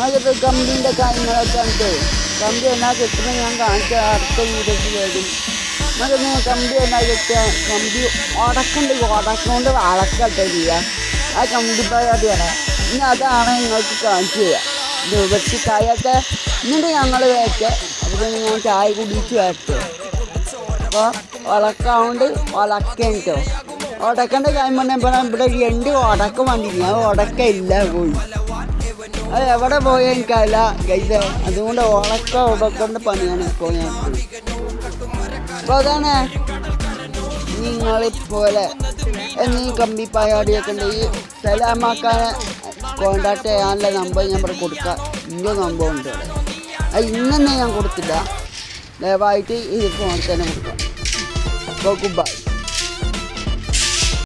അതൊക്കെ കമ്പനീൻ്റെ കാര്യങ്ങളൊക്കെ ഉണ്ട്. കമ്പി എന്നാ കിട്ടുന്നത് ഞാൻ കാണിച്ച അടുത്ത വീഡിയോയിൽ വരും. അതൊക്കെ കമ്പി എന്നാ കിട്ടുക, കമ്പി ഉടക്കുണ്ട്, ഉടക്കൊണ്ട് അളക്കട്ടെ ചെയ്യുക. ആ കമ്പി പരിപാടിയാണ്. ഇനി അതാണ് നിങ്ങൾക്ക് കാണിച്ചു തരിക. ഇത് വെച്ച് ചായയൊക്കെ എന്നിട്ട് ഞങ്ങൾ വയ്ക്കുക. അപ്പോൾ ഞാൻ ചായ കുടിച്ച് വരട്ടെ. അപ്പോൾ ഉടക്കാണ്ട് ഉടക്കേണ്ടോ ഉടക്കേണ്ട കാര്യം പറഞ്ഞാൽ ഇവിടെ 2 ഉടക്കം വന്നില്ല. ഞാൻ ഉടക്കമില്ല പോയി. അത് എവിടെ പോയാൽ എനിക്കല്ല ഗൈസ്. അതുകൊണ്ട് ഉടക്കേണ്ട പണിയാണ് ഇപ്പോൾ ഞാൻ. അപ്പോൾ അതാണ് നിങ്ങളിപ്പോലെ എന്നീ കമ്പി പരിപാടിയൊക്കെ ഉണ്ടെങ്കിൽ സലാമാക്കാനെ കോണ്ടാക്ട് ചെയ്യാനുള്ള നമ്പർ ഞാൻ ഇവിടെ കൊടുക്കാം. ഇന്ന നമ്പർ ഉണ്ട് ഇവിടെ. അത് ഇന്നെ ഞാൻ കൊടുത്തില്ല. ദയവായിട്ട് ഇത് ഫോണിൽ തന്നെ കൊടുക്കാം. അപ്പോൾ ഗുഡ് ബൈ.